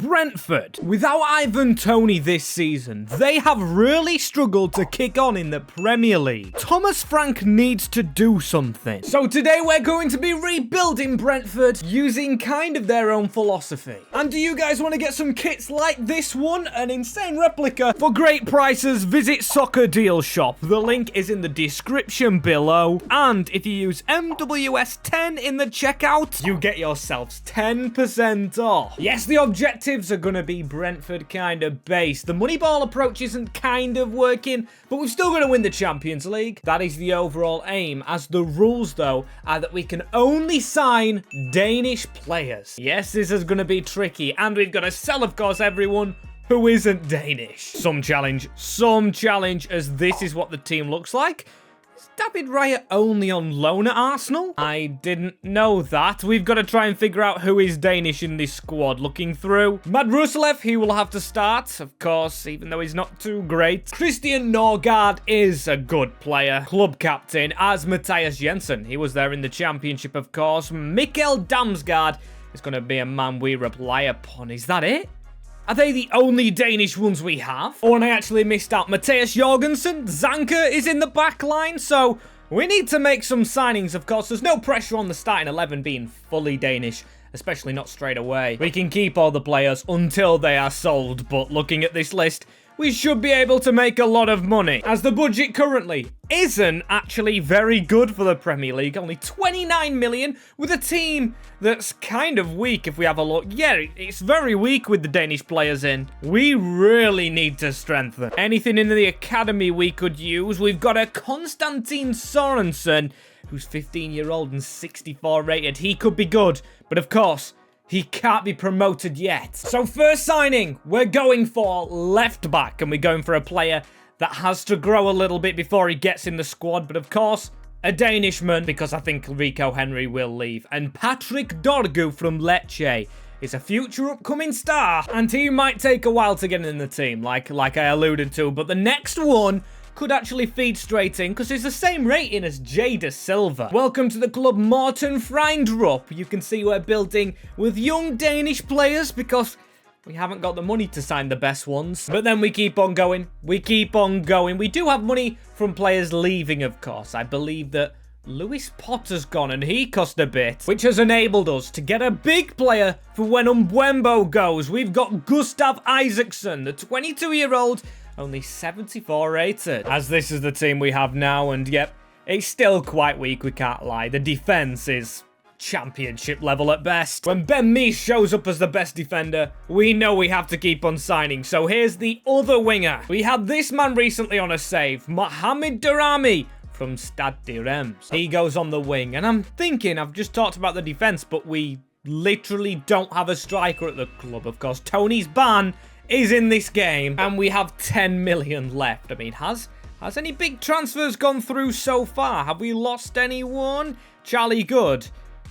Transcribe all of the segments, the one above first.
Brentford. Without Ivan Toney this season, they have really struggled to kick on in the Premier League. Thomas Frank needs to do something. So today we're going to be rebuilding Brentford using kind of their own philosophy. And do you guys want to get some kits like this one? An insane replica for great prices, visit Soccer Deal Shop. The link is in the description below. And if you use MWS10 in the checkout, you get yourselves 10% off. Yes, the objectives are going to be Brentford kind of based. The Moneyball approach isn't kind of working, but we've still got to win the Champions League. That is the overall aim, as the rules, though, are that we can only sign Danish players. Yes, this is going to be tricky, and we've got to sell, of course, everyone who isn't Danish. Some challenge, as this is what the team looks like. David Raya only on loan at Arsenal? I didn't know that. We've got to try and figure out who is Danish in this squad. Looking through. Mad Ruslev, he will have to start, of course, even though he's not too great. Christian Norgard is a good player. Club captain, as Matthias Jensen. He was there in the championship, of course. Mikkel Damsgaard is going to be a man we rely upon. Is that it? Are they the only Danish ones we have? Oh, and I actually missed out. Matthias Jorgensen, Zanka is in the back line, so we need to make some signings, of course. There's no pressure on the starting 11 being fully Danish, especially not straight away. We can keep all the players until they are sold, but looking at this list, we should be able to make a lot of money, as the budget currently isn't actually very good for the Premier League. Only 29 million with a team that's kind of weak if we have a look. Yeah, it's very weak with the Danish players in. We really need to strengthen. Anything in the academy we could use? We've got a Konstantin Sorensen, who's 15-year-old and 64 rated. He could be good, but of course, he can't be promoted yet. So first signing, we're going for left back, and we're going for a player that has to grow a little bit before he gets in the squad. But of course, a Danishman, because I think Rico Henry will leave. And Patrick Dorgu from Lecce is a future upcoming star, and he might take a while to get in the team, like I alluded to. But the next one could actually feed straight in, because it's the same rating as Jada Silva. Welcome to the club, Morten Freindrup. You can see we're building with young Danish players because we haven't got the money to sign the best ones. But then we keep on going. We keep on going. We do have money from players leaving, of course. I believe that Lewis Potter's gone, and he cost a bit, which has enabled us to get a big player for when Mbembo goes. We've got Gustav Isaacson, the 22-year-old, only 74 rated. As this is the team we have now, and yep, it's still quite weak, we can't lie. The defense is championship level at best. When Ben Mee shows up as the best defender, we know we have to keep on signing. So here's the other winger. We had this man recently on a save, Mohamed Darami from Stade de Reims. He goes on the wing, and I'm thinking, I've just talked about the defense, but we literally don't have a striker at the club. Of course, Tony's ban is in this game, and we have 10 million left. I mean, has any big transfers gone through so far? Have we lost anyone? Charlie Good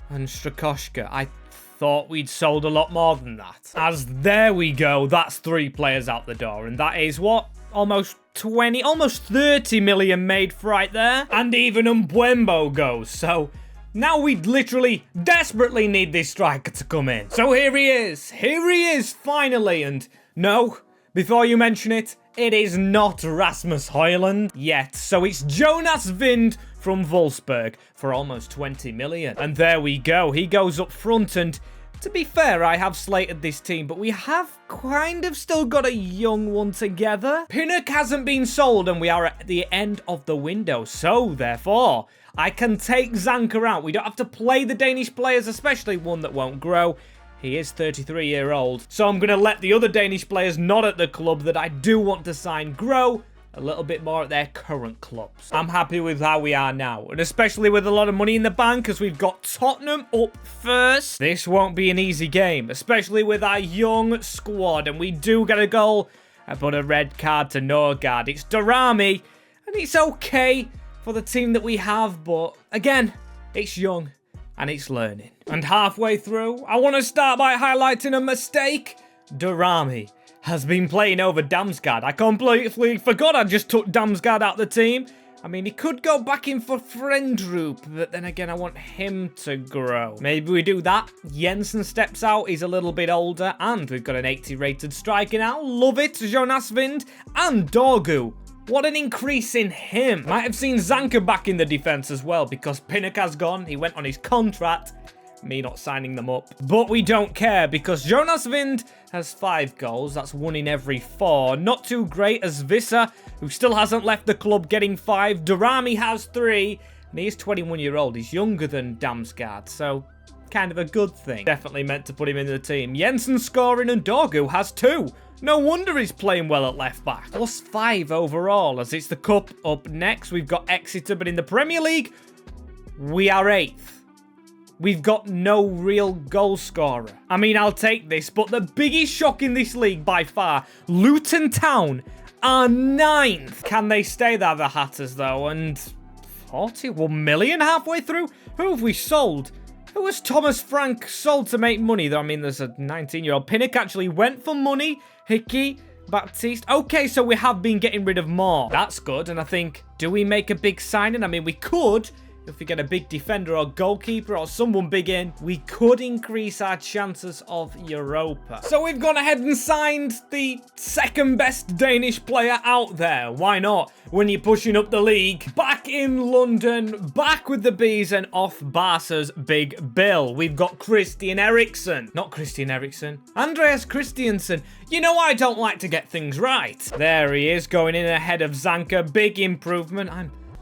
and Strakoshka. I thought we'd sold a lot more than that. As there we go, that's 3 players out the door, and that is what? Almost 30 million made right there. And even Mbembo goes, so now we literally desperately need this striker to come in. So here he is finally, and no, before you mention it, it is not Rasmus Højlund yet. So it's Jonas Vind from Wolfsburg for almost 20 million. And there we go. He goes up front, and to be fair, I have slated this team, but we have kind of still got a young one together. Pinnock hasn't been sold, and we are at the end of the window. So therefore, I can take Zanka out. We don't have to play the Danish players, especially one that won't grow. He is 33-year-old, so I'm going to let the other Danish players not at the club that I do want to sign grow a little bit more at their current clubs. I'm happy with how we are now, and especially with a lot of money in the bank, as we've got Tottenham up first. This won't be an easy game, especially with our young squad, and we do get a goal, but a red card to Norgard. It's Darami, and it's okay for the team that we have, but again, it's young and it's learning. And halfway through, I want to start by highlighting a mistake. Darami has been playing over Damsgaard. I completely forgot I just took Damsgaard out of the team. I mean, he could go back in for Friendroop, but then again, I want him to grow. Maybe we do that. Jensen steps out. He's a little bit older, and we've got an 80 rated striker now. Love it. Jonas Vind and Dorgu. What an increase in him. Might have seen Zanka back in the defense as well, because Pinnock has gone. He went on his contract. Me not signing them up. But we don't care, because Jonas Vind has 5 goals. That's 1 in every 4. Not too great as Visser, who still hasn't left the club, getting 5. Durami has 3. And he is 21-year-old. He's younger than Damsgaard, so kind of a good thing. Definitely meant to put him in the team. Jensen scoring and Dorgu has 2. No wonder he's playing well at left back. +5 overall, as it's the cup up next. We've got Exeter, but in the Premier League, we are 8th. We've got no real goal scorer. I mean, I'll take this, but the biggest shock in this league by far, Luton Town are 9th. Can they stay there, the Hatters, though? And 41 million halfway through? Who have we sold? Who was Thomas Frank sold to make money, though? I mean, there's a 19-year-old. Pinnock actually went for money. Hickey, Baptiste. Okay, so we have been getting rid of more. That's good, and I think, do we make a big signing? I mean, we could. If we get a big defender or goalkeeper or someone big in, we could increase our chances of Europa. So we've gone ahead and signed the second best Danish player out there. Why not? When you're pushing up the league. Back in London, back with the bees and off Barca's big bill. We've got Christian Eriksen. Not Christian Eriksen. Andreas Christiansen. You know I don't like to get things right. There he is, going in ahead of Zanka. Big improvement.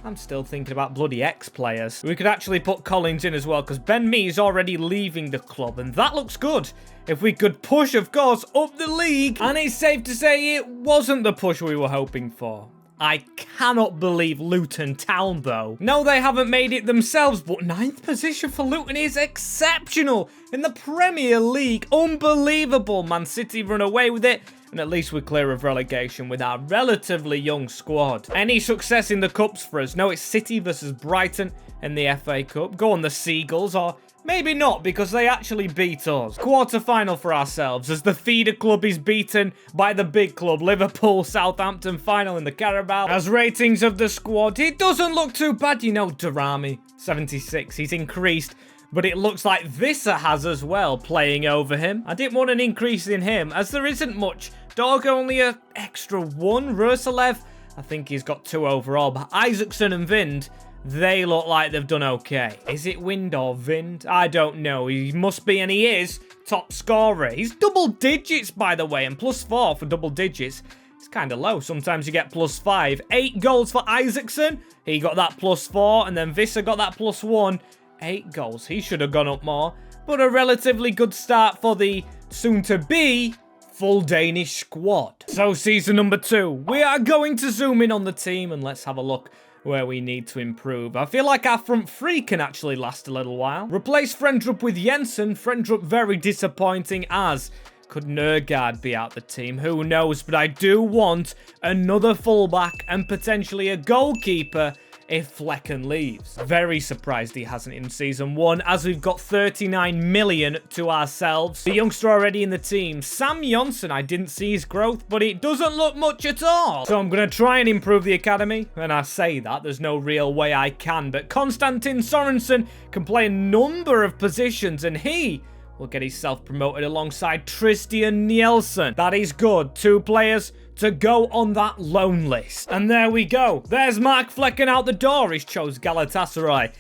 I'm still thinking about bloody ex-players. We could actually put Collins in as well, because Ben Mee's already leaving the club, and that looks good. If we could push, of course, up the league. And it's safe to say it wasn't the push we were hoping for. I cannot believe Luton Town, though. No, they haven't made it themselves, but 9th position for Luton is exceptional. In the Premier League, unbelievable. Man City run away with it. And at least we're clear of relegation with our relatively young squad. Any success in the Cups for us? No, it's City versus Brighton in the FA Cup. Go on the Seagulls, or maybe not, because they actually beat us. Quarter-final for ourselves, as the feeder club is beaten by the big club, Liverpool. Southampton final in the Carabao. As ratings of the squad, it doesn't look too bad. You know, Durami, 76. He's increased. But it looks like Visser has as well, playing over him. I didn't want an increase in him, as there isn't much. Dog only an extra 1. Rusalev, I think he's got 2 overall. But Isaacson and Vind, they look like they've done okay. Is it Wind or Vind? I don't know. He must be, and he is, top scorer. He's double digits, by the way, and +4 for double digits. It's kind of low. Sometimes you get +5. 8 goals for Isaacson. He got that +4, and then Visser got that +1. 8 goals. He should have gone up more. But a relatively good start for the soon-to-be full Danish squad. So season number 2. We are going to zoom in on the team and let's have a look where we need to improve. I feel like our front 3 can actually last a little while. Replace Friendrup with Jensen. Friendrup very disappointing, as could Nergard be out the team? Who knows? But I do want another fullback and potentially a goalkeeper if Flecken leaves. Very surprised he hasn't in season 1, as we've got 39 million to ourselves. The youngster already in the team, Sam Jonsson. I didn't see his growth, but it doesn't look much at all. So I'm going to try and improve the academy. And I say that, there's no real way I can. But Konstantin Sorensen can play a number of positions, and he will get himself promoted alongside Tristan Nielsen. That is good. 2 players to go on that loan list. And there we go. There's Mark Flecken out the door. He's chose Galatasaray.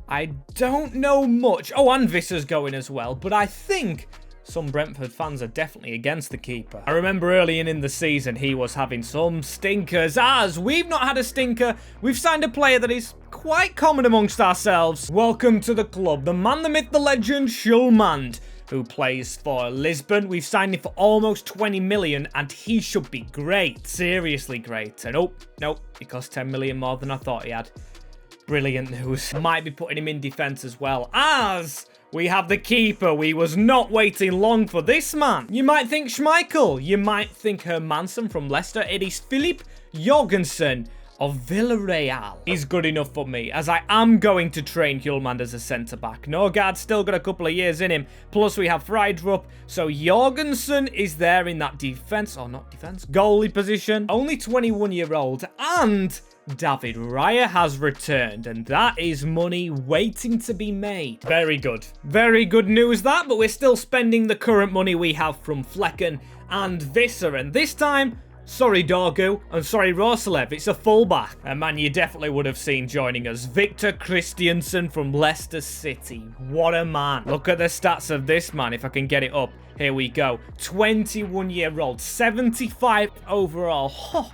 I don't know much. Oh, and Visser's going as well. But I think some Brentford fans are definitely against the keeper. I remember early in the season, he was having some stinkers. As we've not had a stinker, we've signed a player that is quite common amongst ourselves. Welcome to the club. The man, the myth, the legend, Schulmand, who plays for Lisbon. We've signed him for almost 20 million, and he should be great. Seriously great. And nope, he cost 10 million more than I thought he had. Brilliant news. Might be putting him in defense as well, as we have the keeper. We was not waiting long for this man. You might think Schmeichel. You might think Hermansen from Leicester. It is Philip Jorgensen of Villarreal. He's good enough for me, as I am going to train Hjulmand as a centre-back. Norgard's still got a couple of years in him. Plus, we have Friedrup. So, Jorgensen is there in that defence, or not defence, goalie position. Only 21-year-old. And David Raya has returned, and that is money waiting to be made. Very good. Very good news that, but we're still spending the current money we have from Flecken and Visser, and this time, sorry Dorgu, and sorry Rosalev, it's a fullback. A man you definitely would have seen joining us, Victor Christiansen from Leicester City. What a man. Look at the stats of this man, if I can get it up. Here we go. 21-year-old, 75 overall. Oh,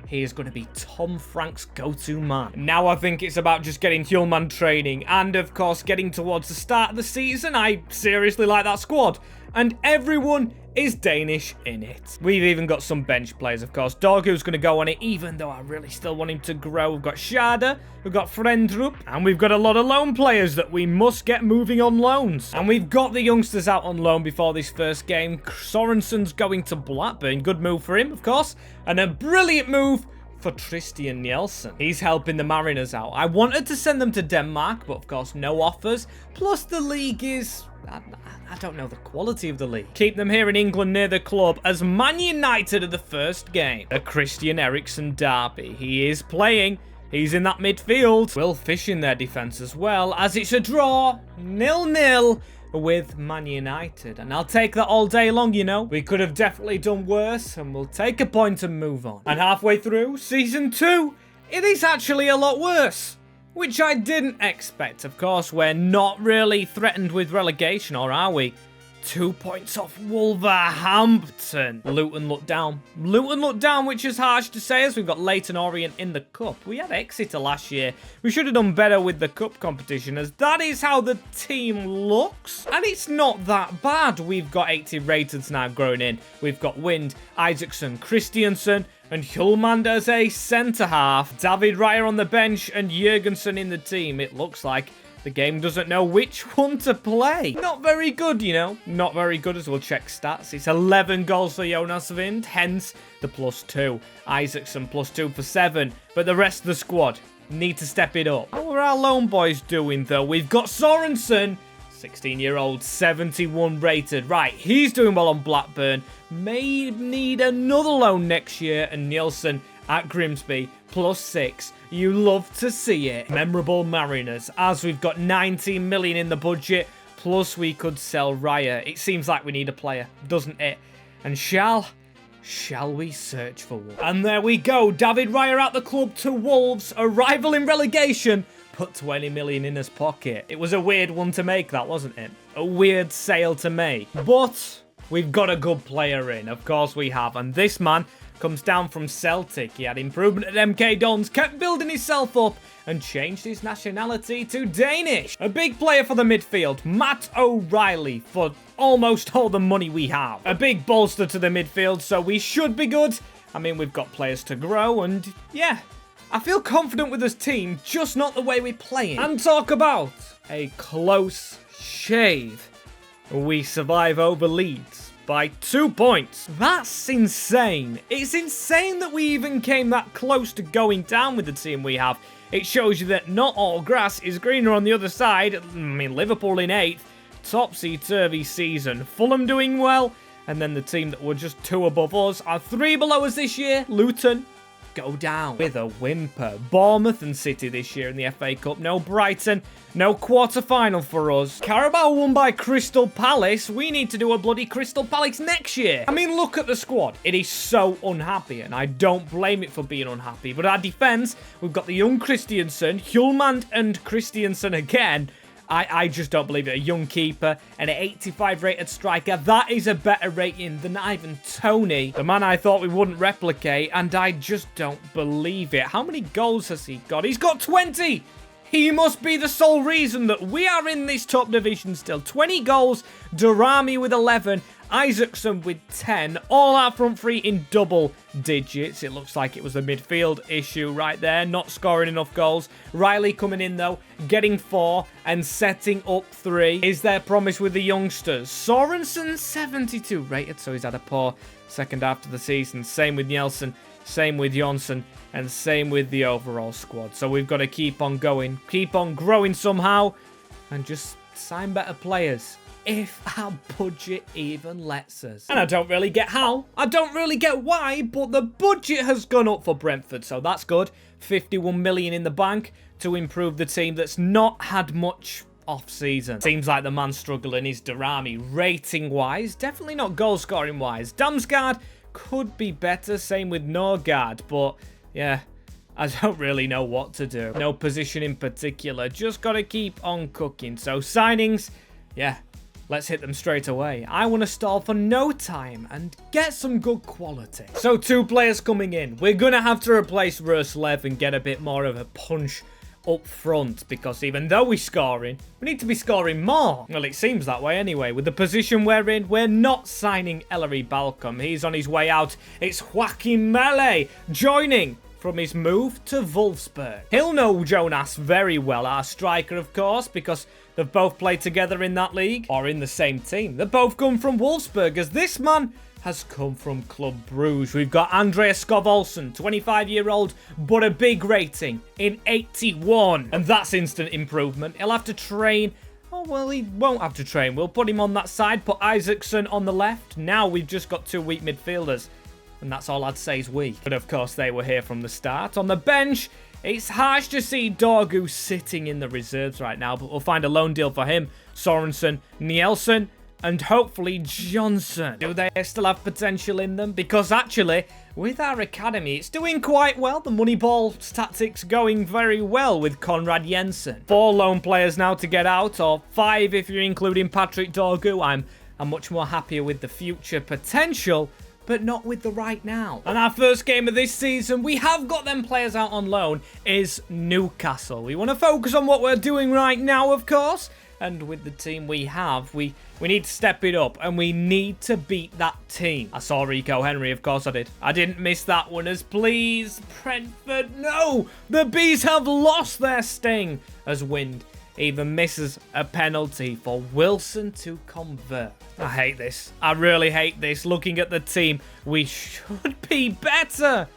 he is going to be Tom Frank's go-to man. Now I think it's about just getting Hjulmand training and, of course, getting towards the start of the season. I seriously like that squad. And everyone is Danish in it. We've even got some bench players, of course. Dorgu's going to go on it, even though I really still want him to grow. We've got Schade, we've got Frendrup, and we've got a lot of loan players that we must get moving on loans. And we've got the youngsters out on loan before this first game. Sorensen's going to Blackburn. Good move for him, of course. And a brilliant move for Tristan Nielsen. He's helping the Mariners out. I wanted to send them to Denmark, but of course no offers. Plus the league is... I don't know the quality of the league. Keep them here in England near the club as Man United are the first game. A Christian Eriksen derby. He is playing. He's in that midfield. Will Fish in their defence as well, as it's a draw. 0-0 with Man United. And I'll take that all day long, you know. We could have definitely done worse, and we'll take a point and move on. And halfway through Season 2, it is actually a lot worse. Which I didn't expect. Of course, we're not really threatened with relegation, or are we? 2 points off Wolverhampton. Luton looked down. Luton looked down, which is harsh to say, as we've got Leyton Orient in the cup. We had Exeter last year. We should have done better with the cup competition, as that is how the team looks. And it's not that bad. We've got 80 rateds now growing in. We've got Wind, Isaacson, Christiansen, and Hjulmand as a centre-half. David Raya on the bench and Jurgensen in the team. It looks like the game doesn't know which one to play. Not very good, you know. Not very good, as we'll check stats. It's 11 goals for Jonas Wind, hence the +2. Isaacson +2 for 7. But the rest of the squad need to step it up. How are our lone boys doing, though? We've got Sorensen, 16-year-old, 71 rated. Right, he's doing well on Blackburn. May need another loan next year. And Nielsen at Grimsby, +6. You love to see it. Memorable Mariners, as we've got 19 million in the budget. Plus, we could sell Raya. It seems like we need a player, doesn't it? And shall we search for one? And there we go. David Raya at the club to Wolves. A rival in relegation. Put 20 million in his pocket. It was a weird one to make, that, wasn't it? A weird sale to make. But we've got a good player in. Of course we have. And this man comes down from Celtic. He had improvement at MK Dons, kept building himself up, and changed his nationality to Danish. A big player for the midfield, Matt O'Reilly, for almost all the money we have. A big bolster to the midfield, so we should be good. I mean, we've got players to grow, and yeah, I feel confident with this team, just not the way we're playing. And talk about a close shave. We survive over Leeds by 2 points. That's insane. It's insane that we even came that close to going down with the team we have. It shows you that not all grass is greener on the other side. I mean, Liverpool in 8th. Topsy-turvy season. Fulham doing well. And then the team that were just 2 above us are 3 below us this year. Luton go down with a whimper. Bournemouth and City this year in the FA Cup. No Brighton. No quarter-final for us. Carabao won by Crystal Palace. We need to do a bloody Crystal Palace next year. I mean, look at the squad. It is so unhappy, and I don't blame it for being unhappy. But our defence, we've got the young Christiansen, Hjulmand and Christiansen again. I just don't believe it. A young keeper and an 85 rated striker. That is a better rating than Ivan Toney, the man I thought we wouldn't replicate, and I just don't believe it. How many goals has he got? He's got 20! He must be the sole reason that we are in this top division still. 20 goals, Durrami with 11, Isaacson with 10, all our front three in double digits. It looks like it was a midfield issue right there, not scoring enough goals. Riley coming in though, getting 4 and setting up 3 is their promise with the youngsters. Sorensen 72 rated, so he's had a poor second half of the season. Same with Nielsen, same with Jonsson, and same with the overall squad. So we've got to keep on going, keep on growing somehow, and just sign better players. If our budget even lets us. And I don't really get how, I don't really get why, but the budget has gone up for Brentford, so that's good. 51 million in the bank to improve the team that's not had much off-season. Seems like the man struggling is Darami. Rating-wise, definitely not goal-scoring-wise. Damsgaard could be better, same with Norgard, but yeah, I don't really know what to do. No position in particular, just got to keep on cooking. So signings, yeah, let's hit them straight away. I want to stall for no time and get some good quality. So 2 players coming in. We're going to have to replace Ruslev and get a bit more of a punch up front, because even though we're scoring, we need to be scoring more. Well, it seems that way anyway. With the position we're in, we're not signing Ellery Balcom. He's on his way out. It's Joaquin Mele joining from his move to Wolfsburg. He'll know Jonas very well, our striker, of course, because they've both played together in that league, or in the same team. They both come from Wolfsburg, as this man has come from Club Bruges. We've got Andreas Skov-Olsen, 25-year-old, but a big rating in 81. And that's instant improvement. He'll have to train. Oh, well, he won't have to train. We'll put him on that side, put Isaacson on the left. Now we've just got 2 weak midfielders. And that's all I'd say is weak. But of course, they were here from the start. On the bench, it's harsh to see Dorgu sitting in the reserves right now, but we'll find a loan deal for him. Sorensen, Nielsen, and hopefully Johnson. Do they still have potential in them? Because actually, with our academy, it's doing quite well. The Moneyball tactics going very well with Konrad Jensen. 4 loan players now to get out, or 5 if you're including Patrick Dorgu. I'm much more happier with the future potential, but not with the right now. And our first game of this season, we have got them players out on loan, is Newcastle. We want to focus on what we're doing right now, of course. And with the team we have, we need to step it up, and we need to beat that team. I saw Rico Henry, of course I did. I didn't miss that one, as please, Brentford, no! The Bees have lost their sting, as Wind even misses a penalty for Wilson to convert. I hate this. I really hate this. Looking at the team, we should be better.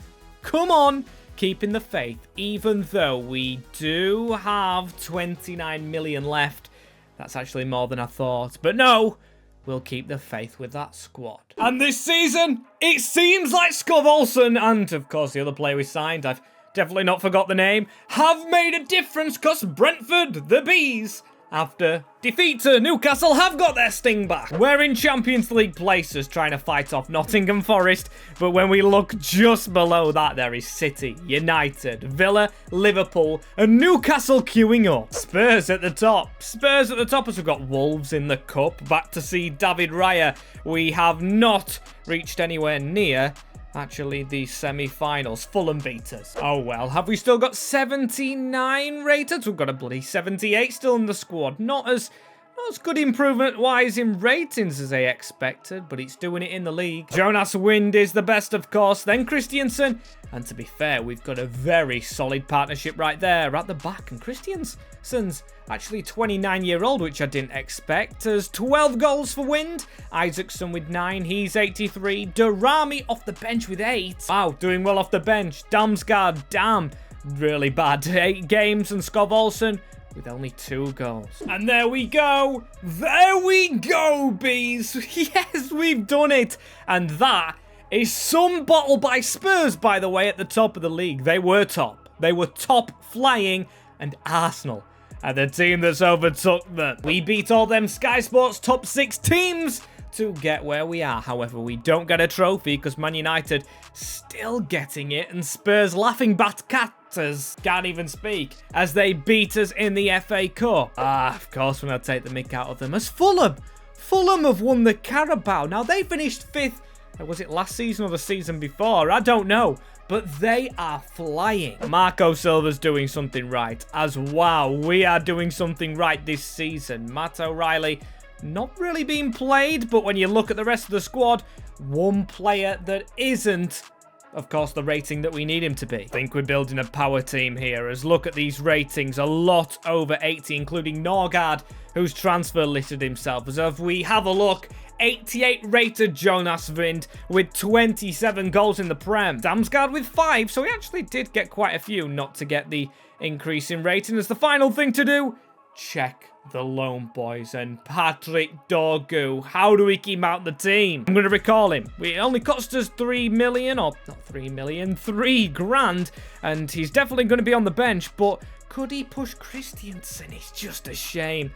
Come on. Keeping the faith, even though we do have 29 million left. That's actually more than I thought. But no, we'll keep the faith with that squad. And this season, it seems like Skov-Olsen and, of course, the other player we signed, I've definitely not forgot the name, have made a difference, because Brentford, the Bees, after defeat to Newcastle, have got their sting back. We're in Champions League places trying to fight off Nottingham Forest, but when we look just below that, there is City, United, Villa, Liverpool, and Newcastle queuing up. Spurs at the top. Spurs at the top as we've got Wolves in the cup. Back to see David Raya. We have not reached anywhere near actually the semi-finals. Fulham beat us. Oh well, have we still got 79 rated? We've got a bloody 78 still in the squad. Not as good improvement-wise in ratings as I expected, but it's doing it in the league. Jonas Wind is the best, of course, then Christiansen. And to be fair, we've got a very solid partnership right there at the back. And Christiansen's actually 29-year-old, which I didn't expect. There's 12 goals for Wind. Isaacson with 9. He's 83. Darami off the bench with 8. Wow, doing well off the bench. Damsgaard, damn, really bad. 8 games, and Skov-Olsen with only 2 goals. And there we go. There we go, Bees. Yes, we've done it. And that is some bottle by Spurs, by the way, at the top of the league. They were top. They were top flying, and Arsenal are the team that's overtook them. We beat all them Sky Sports top 6 teams to get where we are. However, we don't get a trophy because Man United still getting it, and Spurs laughing Batcatters can't even speak as they beat us in the FA Cup. Of course, when I take the mick out of them, as Fulham have won the Carabao. Now, they finished 5th. Was it last season or the season before? I don't know. But they are flying. Marco Silva's doing something right. As wow, we are doing something right this season. Matt O'Reilly not really being played, but when you look at the rest of the squad, one player that isn't, of course, the rating that we need him to be. I think we're building a power team here, as look at these ratings, a lot over 80, including Norgard, who's transfer listed himself. As if we have a look, 88 rated Jonas Wind with 27 goals in the Prem. Damsgaard with 5, so he actually did get quite a few, not to get the increase in rating. As the final thing to do check the loan boys. And Patrick Dorgu, how do we keep him out of the team? I'm going to recall him. It only cost us 3 million, or not 3 million, 3 grand. And he's definitely going to be on the bench, but could he push Christiansen? It's just a shame.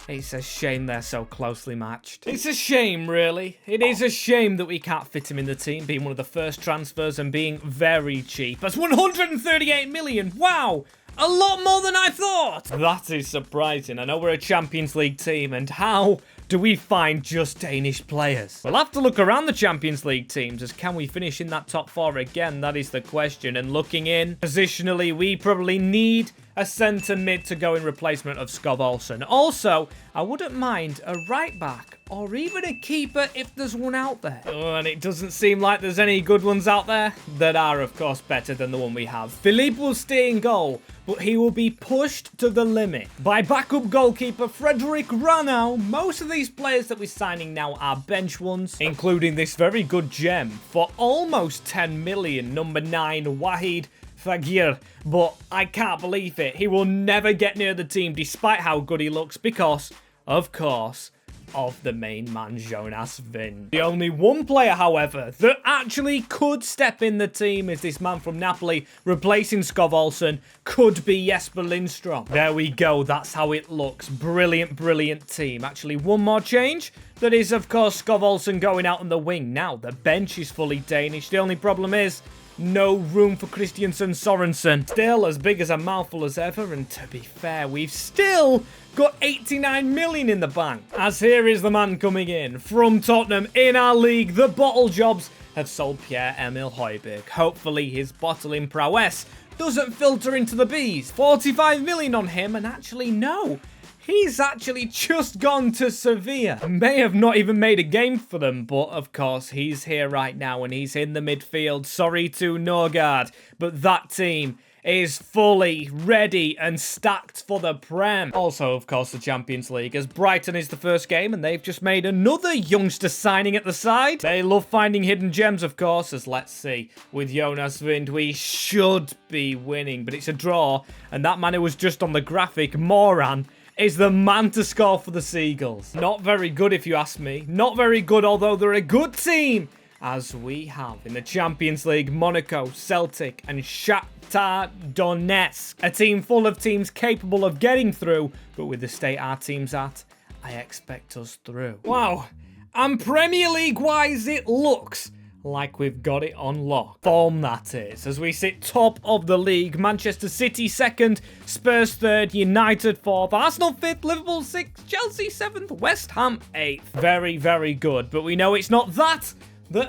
It's a shame they're so closely matched. It's a shame, really. It is a shame that we can't fit him in the team, being one of the first transfers and being very cheap. That's 138 million. Wow. A lot more than I thought. That is surprising. I know we're a Champions League team, and how do we find just Danish players? We'll have to look around the Champions League teams, as can we finish in that top 4 again? That is the question. And looking in, positionally, we probably need a centre mid to go in replacement of Skov Olsen. Also, I wouldn't mind a right back or even a keeper if there's one out there. Oh, and it doesn't seem like there's any good ones out there that are, of course, better than the one we have. Philippe will stay in goal, but he will be pushed to the limit by backup goalkeeper Frederick Ranau. Most of these players that we're signing now are bench ones, including this very good gem for almost 10 million, number 9, Wahid Fagir, but I can't believe it. He will never get near the team despite how good he looks because, of course, of the main man, Jonas Vind. The only one player, however, that actually could step in the team is this man from Napoli, replacing Skov Olsen, could be Jesper Lindstrom. There we go, that's how it looks. Brilliant, brilliant team. Actually, one more change. That is, of course, Skov Olsen going out on the wing. Now, the bench is fully Danish. The only problem is no room for Christiansen Sorensen. Still as big as a mouthful as ever, and to be fair, we've still got 89 million in the bank. As here is the man coming in from Tottenham in our league. The bottle jobs have sold Pierre-Emile Højbjerg. Hopefully his bottling prowess doesn't filter into the bees. 45 million on him, and actually no. He's actually just gone to Sevilla. May have not even made a game for them, but of course he's here right now and he's in the midfield. Sorry to Norgard, but that team is fully ready and stacked for the Prem. Also, of course, the Champions League, as Brighton is the first game and they've just made another youngster signing at the side. They love finding hidden gems, of course, as let's see, with Jonas Vind, we should be winning, but it's a draw, and that man who was just on the graphic, Moran, is the man to score for the Seagulls. Not very good, if you ask me. Not very good, although they're a good team, as we have in the Champions League, Monaco, Celtic, and Shakhtar Donetsk. A team full of teams capable of getting through, but with the state our team's at, I expect us through. Wow, and Premier League-wise, it looks like we've got it on lock. Form, that is, as we sit top of the league. Manchester City 2nd, Spurs 3rd, United 4th, Arsenal 5th, Liverpool 6th, Chelsea 7th, West Ham 8th. Very, very good, but we know it's not that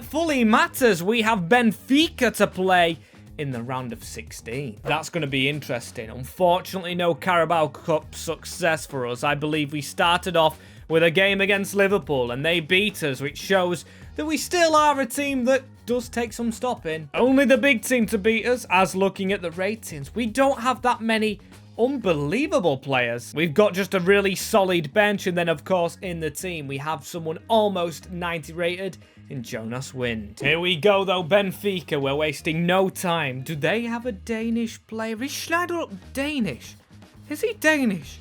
fully matters. We have Benfica to play in the round of 16. That's going to be interesting. Unfortunately, no Carabao Cup success for us. I believe we started off with a game against Liverpool and they beat us, which shows that we still are a team that does take some stopping. Only the big team to beat us, as looking at the ratings, we don't have that many unbelievable players. We've got just a really solid bench, and then of course in the team we have someone almost 90 rated in Jonas Vind. Here we go though, Benfica, we're wasting no time. Do they have a Danish player? Is Schneider Danish? Is he Danish?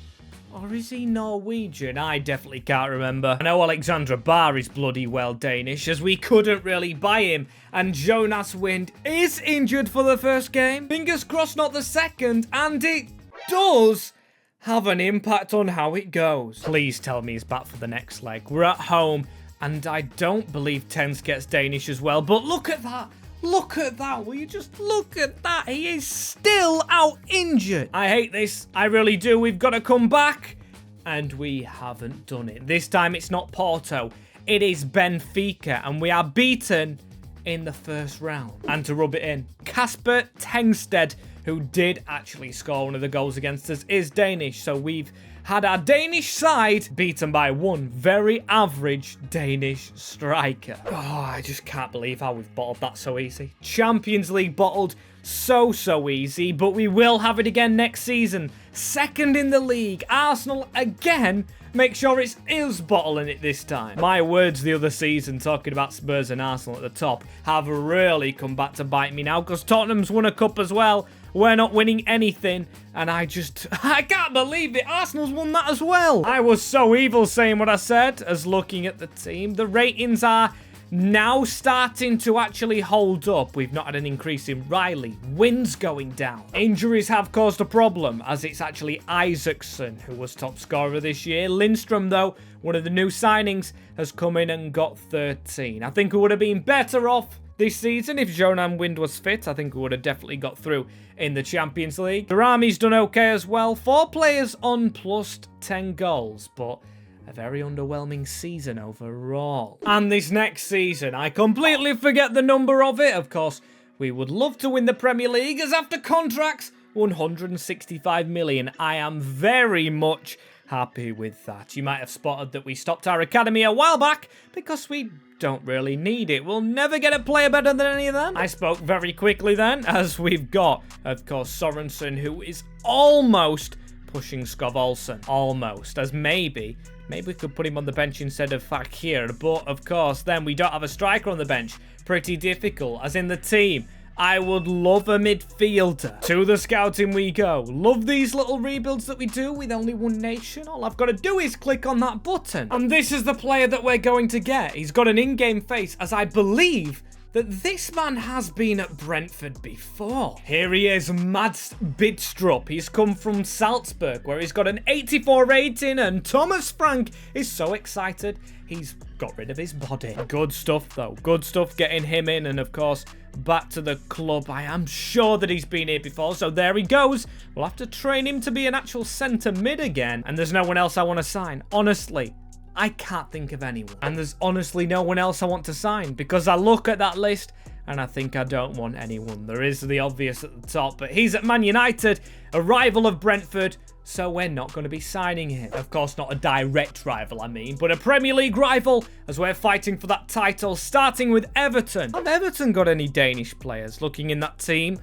Or is he Norwegian? I definitely can't remember. I know Alexandra Barr is bloody well Danish, as we couldn't really buy him. And Jonas Vind is injured for the first game. Fingers crossed not the second, and it does have an impact on how it goes. Please tell me he's back for the next leg. We're at home, and I don't believe Tens gets Danish as well, but look at that. Look at that. Will you just look at that? He is still out injured. I hate this. I really do. We've got to come back. And we haven't done it. This time it's not Porto. It is Benfica. And we are beaten in the first round. And to rub it in, Kasper Tengsted, who did actually score one of the goals against us, is Danish. So we've had our Danish side beaten by one very average Danish striker. Oh, I just can't believe how we've bottled that so easy. Champions League bottled so easy, but we will have it again next season. 2nd in the league. Arsenal again. Make sure it's us bottling it this time. My words the other season talking about Spurs and Arsenal at the top have really come back to bite me now, because Tottenham's won a cup as well. we're not winning anything. And I can't believe it. Arsenal's won that as well. I was so evil saying what I said as looking at the team. The ratings are now starting to actually hold up. We've not had an increase in Riley. Wins going down. Injuries have caused a problem, as it's actually Isaacson who was top scorer this year. Lindstrom, though, one of the new signings, has come in and got 13. I think we would have been better off this season if Jonan Wind was fit. I think we would have definitely got through in the Champions League. Darami's done okay as well. 4 players on plus 10 goals, but a very underwhelming season overall. And this next season, I completely forget the number of it. Of course, we would love to win the Premier League, as after contracts, 165 million. I am very much happy with that. You might have spotted that we stopped our academy a while back because we don't really need it. We'll never get a player better than any of them. I spoke very quickly then, as we've got, of course, Sorensen, who is almost pushing Skov Olsen. Almost, as maybe we could put him on the bench instead of Fakir. But, of course, then we don't have a striker on the bench. Pretty difficult, as in the team. I would love a midfielder. To the scouting we go. Love these little rebuilds that we do with only one nation. All I've got to do is click on that button. And this is the player that we're going to get. He's got an in-game face, as I believe that this man has been at Brentford before. Here he is, Mads Bidstrup. He's come from Salzburg, where he's got an 84 rating, and Thomas Frank is so excited he's got rid of his body. Good stuff, though. Good stuff getting him in, and of course, back to the club. I am sure that he's been here before, so there he goes. We'll have to train him to be an actual centre mid again, and there's no one else I want to sign. Honestly, I can't think of anyone. And there's honestly no one else I want to sign, because I look at that list and I think I don't want anyone. There is the obvious at the top, but he's at Man United, a rival of Brentford, so we're not going to be signing him. Of course, not a direct rival, I mean, but a Premier League rival, as we're fighting for that title, starting with Everton. Have Everton got any Danish players looking in that team?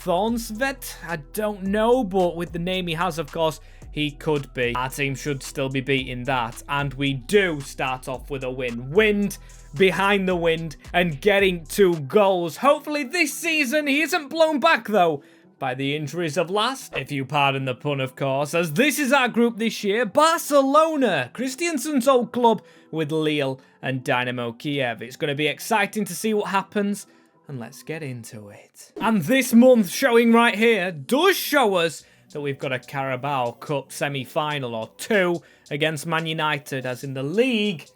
Thornsvet? I don't know, but with the name he has, of course, he could be. Our team should still be beating that. And we do start off with a win. Wind behind the wind and getting 2 goals. Hopefully this season he isn't blown back, though, by the injuries of last. If you pardon the pun, of course, as this is our group this year. Barcelona, Christiansen's old club, with Lille and Dynamo Kiev. It's going to be exciting to see what happens. And let's get into it. And this month, showing right here, does show us that we've got a Carabao Cup semi-final or 2 against Man United, as in the league,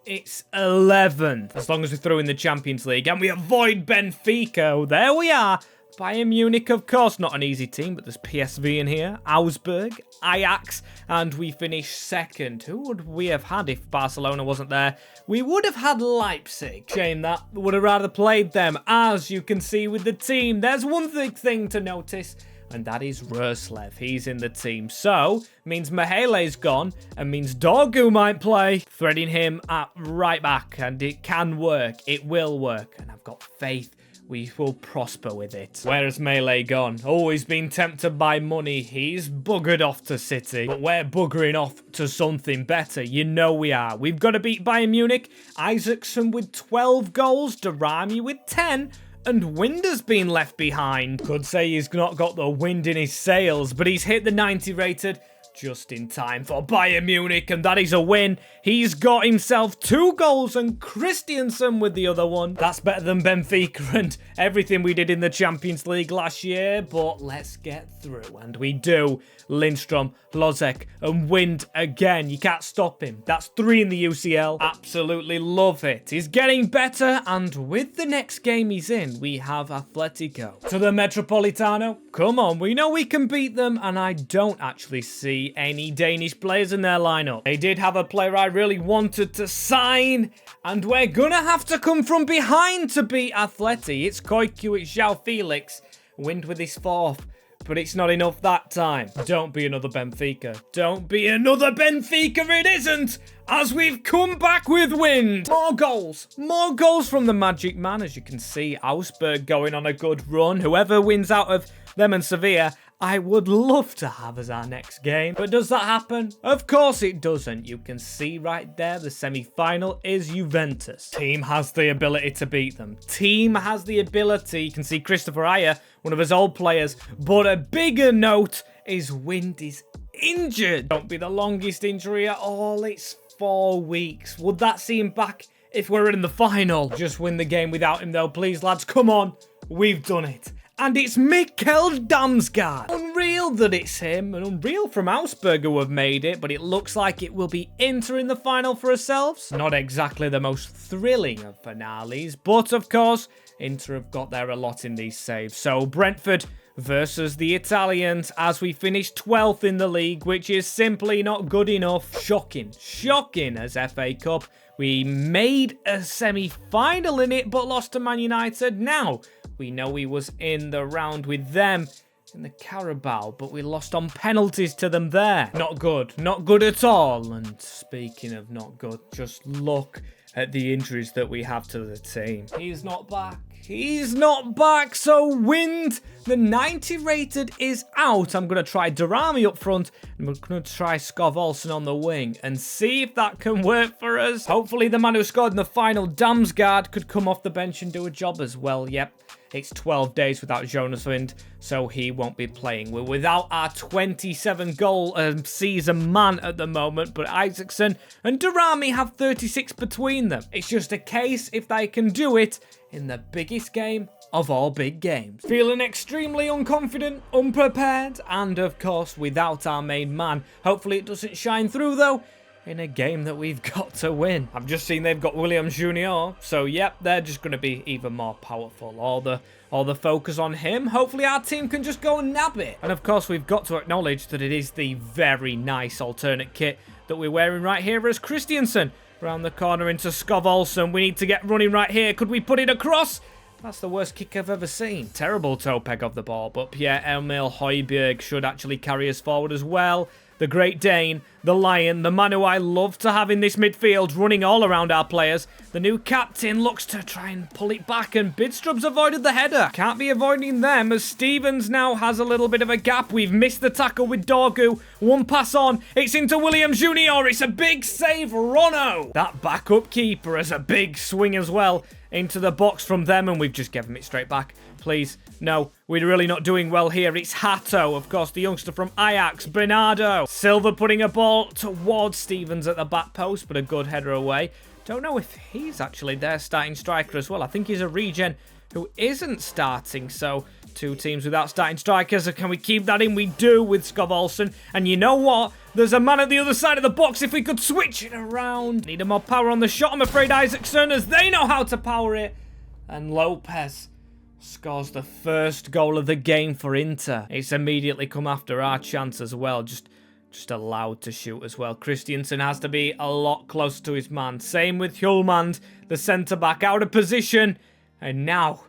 it's 11th. As long as we throw in the Champions League and we avoid Benfica, there we are. Bayern Munich, of course, not an easy team, but there's PSV in here, Augsburg, Ajax, and we finish 2nd. Who would we have had if Barcelona wasn't there? We would have had Leipzig. Shame that. Would have rather played them. As you can see with the team, there's one big thing to notice, and that is Roslev. He's in the team. So, means Mahele's gone, and means Dorgu might play, threading him at right back, and it can work. It will work, and I've got faith we will prosper with it. Where has Melee gone? Oh, he's been tempted by money. He's buggered off to City. But we're buggering off to something better. You know we are. We've got to beat Bayern Munich. Isaacson with 12 goals. Darami with 10. And Wind has been left behind. Could say he's not got the wind in his sails, but he's hit the 90 rated just in time for Bayern Munich, and that is a win. He's got himself 2 goals and Christiansen with the other one. That's better than Benfica and everything we did in the Champions League last year, but let's get through, and we do. Lindstrom, Lozek, and Wind again. You can't stop him. That's 3 in the UCL. Absolutely love it. He's getting better, and with the next game he's in, we have Atletico. To the Metropolitano. Come on, we know we can beat them, and I don't actually see any Danish players in their lineup. They did have a player I really wanted to sign, and we're gonna have to come from behind to beat Atleti. It's Koiku, it's João Felix. Wind with his 4th. But it's not enough that time. Don't be another Benfica. Don't be another Benfica, it isn't! As we've come back with Wind. More goals. More goals from the Magic Man. As you can see, Augsburg going on a good run. Whoever wins out of them and Sevilla, I would love to have as our next game. But does that happen? Of course it doesn't. You can see right there, the semi-final is Juventus. Team has the ability to beat them. Team has the ability. You can see Christopher Ayer, one of his old players. But a bigger note is Wind is injured. Don't be the longest injury at all. It's 4 weeks. Would that see him back if we're in the final? Just win the game without him though, please lads. Come on. We've done it. And it's Mikkel Damsgaard. Unreal that it's him, and unreal from Augsburg who have made it, but it looks like it will be Inter in the final for ourselves. Not exactly the most thrilling of finales, but of course, Inter have got there a lot in these saves. So Brentford versus the Italians as we finish 12th in the league, which is simply not good enough. Shocking as FA Cup. We made a semi-final in it, but lost to Man United. Now, we know we was in the round with them in the Carabao, but we lost on penalties to them there. Not good. Not good at all. And speaking of not good, just look at the injuries that we have to the team. He's not back. He's not back, so Wind, the 90 rated, is out. I'm going to try Durrami up front, and we're going to try Skov Olsen on the wing and see if that can work for us. Hopefully the man who scored in the final, Damsgaard, could come off the bench and do a job as well. Yep, it's 12 days without Jonas Wind, so he won't be playing. We're without our 27-goal season man at the moment, but Isaacson and Durrami have 36 between them. It's just a case if they can do it in the biggest game of all big games. Feeling extremely unconfident, unprepared, and of course without our main man. Hopefully it doesn't shine through though in a game that we've got to win. I've just seen they've got Williams Jr., so yep, they're just going to be even more powerful. All the focus on him. Hopefully our team can just go and nab it. And of course we've got to acknowledge that it is the very nice alternate kit that we're wearing right here as Christiansen. Around the corner into Skov Olsen. We need to get running right here. Could we put it across? That's the worst kick I've ever seen. Terrible toe peg of the ball. But Pierre-Emil Højbjerg should actually carry us forward as well. The Great Dane, the Lion, the man who I love to have in this midfield, running all around our players. The new captain looks to try and pull it back, and Bidstrup's avoided the header. Can't be avoiding them as Stevens now has a little bit of a gap. We've missed the tackle with Dorgu. One pass on. It's into Williams Jr. It's a big save, Rono. That backup keeper has a big swing as well into the box from them, and we've just given it straight back. Please, no, we're really not doing well here. It's Hato, of course, the youngster from Ajax. Bernardo. Silva putting a ball towards Stevens at the back post, but a good header away. Don't know if he's actually their starting striker as well. I think he's a regen who isn't starting, so two teams without starting strikers. Can we keep that in? We do with Skov Olsen. And you know what? There's a man at the other side of the box. If we could switch it around. Need more power on the shot, I'm afraid, Isaacson, as they know how to power it. And Lopez scores the first goal of the game for Inter. It's immediately come after our chance as well. Just allowed to shoot as well. Christiansen has to be a lot closer to his man. Same with Hjulmand, the centre-back, out of position. And now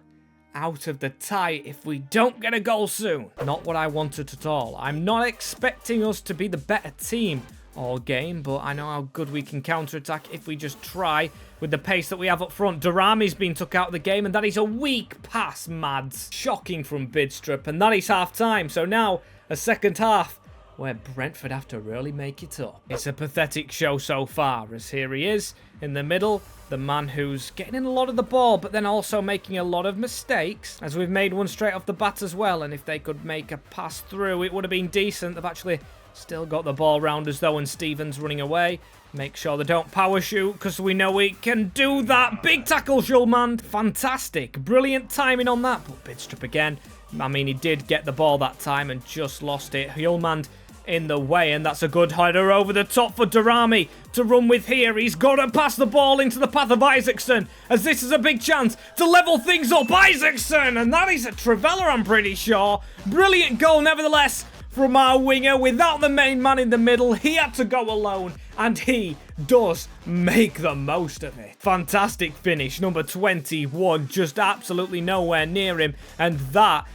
out of the tie if we don't get a goal soon. Not what I wanted at all. I'm not expecting us to be the better team all game, but I know how good we can counter-attack if we just try with the pace that we have up front. Durrami's been took out of the game, and that is a weak pass, Mads. Shocking from Bidstrup, and that is half-time. So now a second half where Brentford have to really make it up. It's a pathetic show so far, as here he is in the middle, the man who's getting in a lot of the ball, but then also making a lot of mistakes, as we've made one straight off the bat as well. And if they could make a pass through, it would have been decent. They've actually still got the ball round as though, and Stevens running away. Make sure they don't power shoot, because we know we can do that. Big tackle, Hjulmand. Fantastic. Brilliant timing on that. But Bidstrup again. I mean, he did get the ball that time and just lost it. Hjulmand in the way, and that's a good header over the top for Durrami to run with here. He's got to pass the ball into the path of Isaacson, as this is a big chance to level things up. Isaacson, and that is a Trivela, I'm pretty sure. Brilliant goal, nevertheless, from our winger. Without the main man in the middle, he had to go alone, and he does make the most of it. Fantastic finish, number 21, just absolutely nowhere near him, and that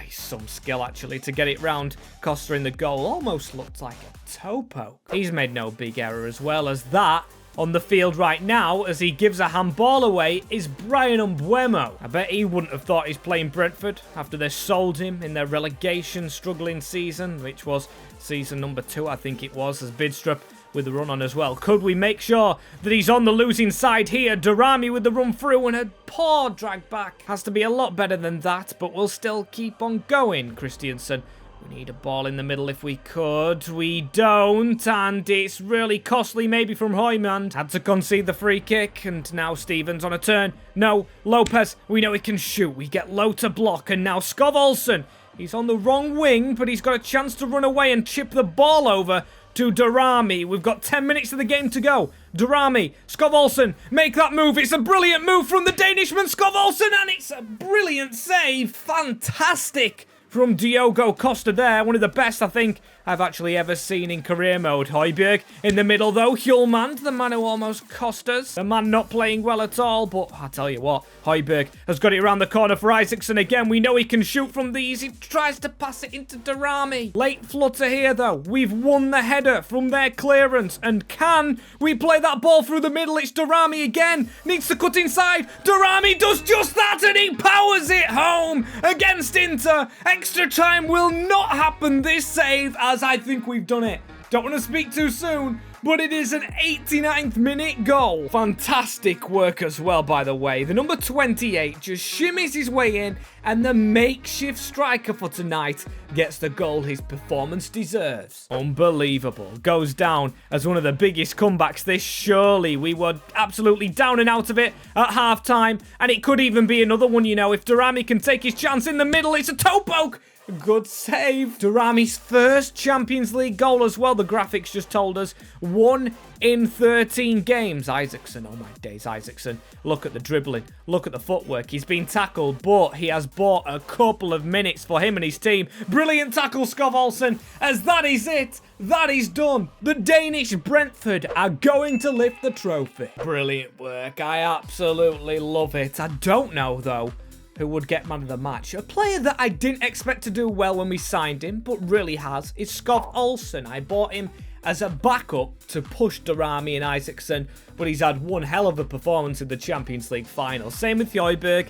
is some skill actually to get it round. Costa in the goal almost looked like a toe poke. He's made no big error as well, as that on the field right now as he gives a handball away is Brian Mbeumo. I bet he wouldn't have thought he's playing Brentford after they sold him in their relegation struggling season, which was season number 2, I think it was, as Bidstrup with the run on as well. Could we make sure that he's on the losing side here? Durrami with the run through and a poor drag back. Has to be a lot better than that, but we'll still keep on going. Christiansen, we need a ball in the middle if we could. We don't, and it's really costly maybe from Hoyman. Had to concede the free kick, and now Stevens on a turn. No, Lopez, we know he can shoot. We get low to block, and now Skov Olsen. He's on the wrong wing, but he's got a chance to run away and chip the ball over to Durrami. We've got 10 minutes of the game to go. Durrami, Skov Olsen, make that move. It's a brilliant move from the Danishman, Skov Olsen, and it's a brilliant save. Fantastic from Diogo Costa there. One of the best, I think, I've actually ever seen in career mode. Højbjerg in the middle, though. Hjulmand, the man who almost cost us. The man not playing well at all, but I tell you what, Højbjerg has got it around the corner for Isaacson again. We know he can shoot from these. He tries to pass it into Durrami. Late flutter here, though. We've won the header from their clearance. And can we play that ball through the middle? It's Durrami again. Needs to cut inside. Durrami does just that, and he powers it home against Inter. Extra time will not happen this save, as I think we've done it. Don't want to speak too soon, but it is an 89th minute goal. Fantastic work as well, by the way. The number 28 just shimmies his way in, and the makeshift striker for tonight gets the goal his performance deserves. Unbelievable. Goes down as one of the biggest comebacks this, surely. We were absolutely down and out of it at half-time, and it could even be another one, you know, if Durrami can take his chance in the middle. It's a toe poke. Good save. Durrami's first Champions League goal as well. The graphics just told us 1 in 13 games. Isaacson, oh my days, Isaacson. Look at the dribbling. Look at the footwork. He's been tackled, but he has bought a couple of minutes for him and his team. Brilliant tackle, Skov Olsen, as that is it. That is done. The Danish Brentford are going to lift the trophy. Brilliant work. I absolutely love it. I don't know, though, who would get man of the match. A player that I didn't expect to do well when we signed him, but really has, is Skov Olsen. I bought him as a backup to push Durrami and Isaacson, but he's had one hell of a performance in the Champions League final. Same with Højbjerg.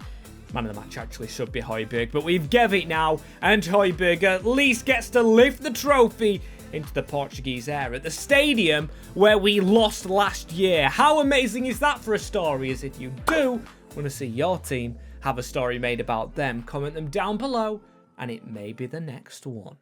Man of the match actually should be Højbjerg, but we've gave it now, and Højbjerg at least gets to lift the trophy into the Portuguese air at the stadium where we lost last year. How amazing is that for a story? As if you do want to see your team have a story made about them, comment them down below, and it may be the next one.